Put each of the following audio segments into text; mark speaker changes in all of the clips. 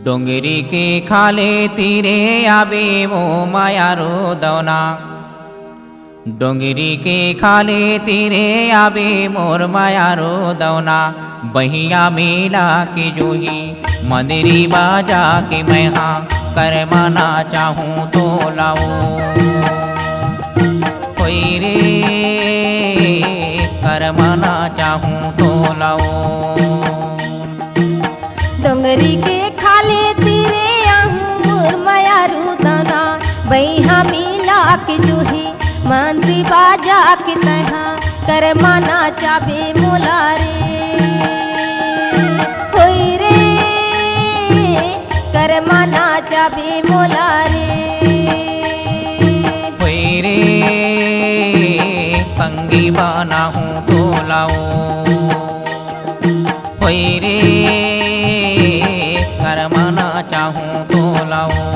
Speaker 1: डोंगरी के खाले तीरे आवे वो मायारो दौना। डोंगरी के खाले तीरे आवे मोर मायारो दौना। बहिया मेला के जोही मंदिरी बाजा के मैं हाँ कर माना चाहूँ तो लाओ। कोई रे कर माना चाहूँ तो लाओ।
Speaker 2: डोंगरी के खाले तीरे आहूँ मोर मायारू दाना। बहिया मिला के जोही मंदिरी बाजा के तहा कर माना चाबे मोला रे। होई रे कर माना चाबे मोला रे।
Speaker 1: होई रे संगी बना हूँ तो लाओ। होई रे कर माना चाहूँ तो लाओ।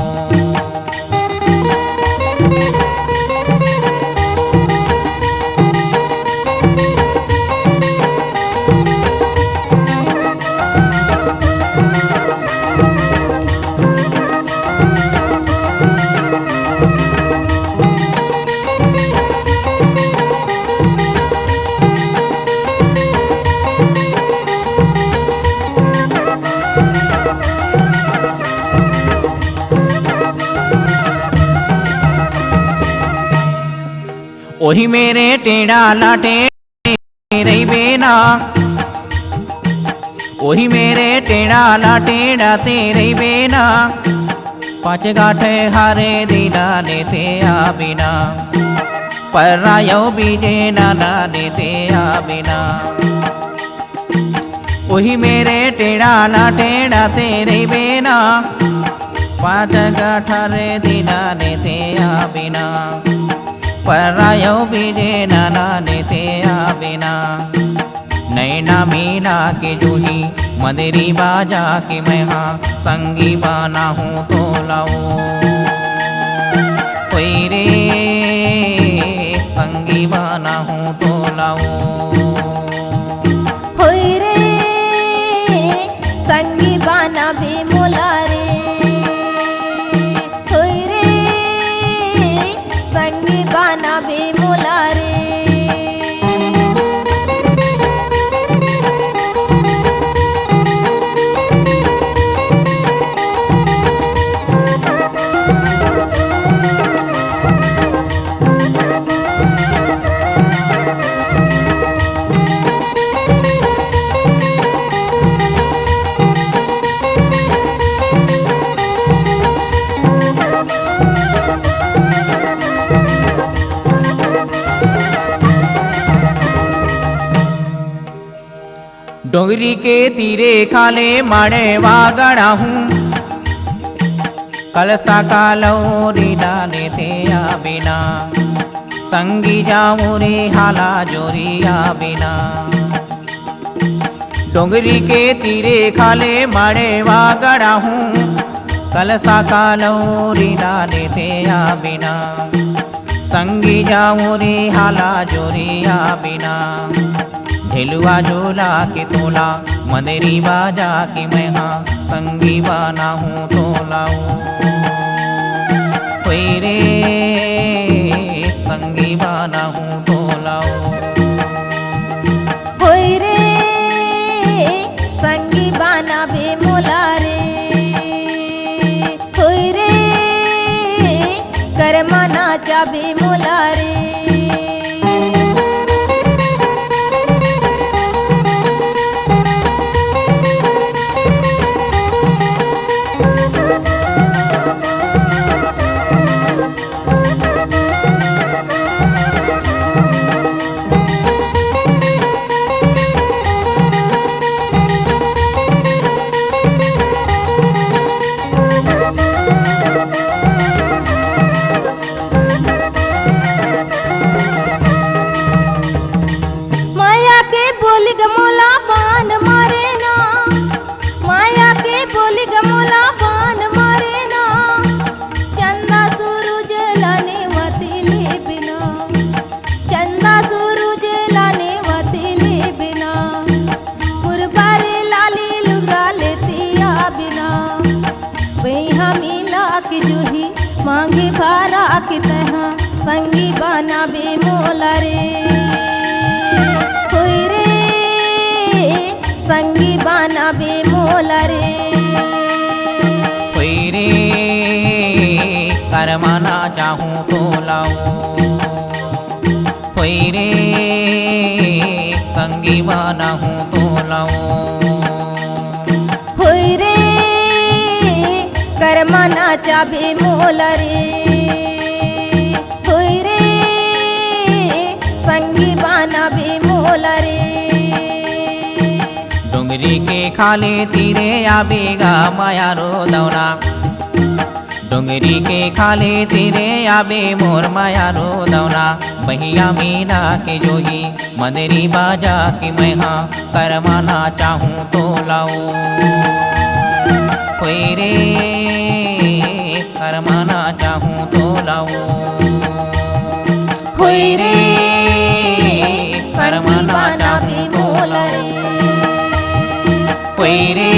Speaker 1: ओही मेरे टेढ़ा लाटे रही बेना। ओही मेरे टेढ़ा लाटे डाते रही बेना। पाँच गाठे हारे दिला लेते आ बिना। पर रायो बीजे नाना लेते आ बिना। ओही मेरे टेढ़ा लाटे डाते रही बेना। पाँच गाठे दिला लेते आ बिना। परायो बीजे नाना लेते आ बिना। नैना मिला के जूही मंदिरी बाजा के मैं हाँ संगी बना हूँ तो लाओ। कोई रे संगी बना हूँ तो लाओ।
Speaker 2: होई रे संगी बना बे मोला रे। होई रे संगी बना बे मोला रे।
Speaker 1: डोंगरी के तीरे खाले माड़े वागड़ा हूँ। कलसा कालौरी डाले थे आ बिना। संगी जाऊँ रे हाला जोरी आ बिना। डोंगरी के तीरे खाले माड़े वागड़ा हूँ। कलसा कालौरी डाले थे आ बिना। संगी जाऊँ रे हाला जोरी आ बिना। झेलुआ झूला के तोला मंदिरी बाजा की मैं हाँ संगी बना हूँ तो लाओ। कोई रे संगी बना हूँ तो लाओ।
Speaker 2: होई रे संगी बना बे मोला रे। होई रे कर माना चाबे मोला रे। की जूही मांगे भारा की तहा संगी बना बे मोला रे होई रे संगी बना बे मोला रे
Speaker 1: कोई रे करमाना चाहूँ तो लाओ कोई रे संगी बना हूँ तो लाओ
Speaker 2: होई रे करमाना चाबे मोला रे होई रे संगी बना बे मोला रे
Speaker 1: डोंगरी के खाले तीरे आबेगा माया रो दौना डोंगरी के खाले तीरे आबे मोर माया रो दौना बहिया मीना के जोही मदरी बाजा की मैं हाँ करमाना चाहूँ तो लाओ कोई रे करमाना चाहूँ तो लाओ कोई रे करमाना चाहूँ तो लाओ कोई रे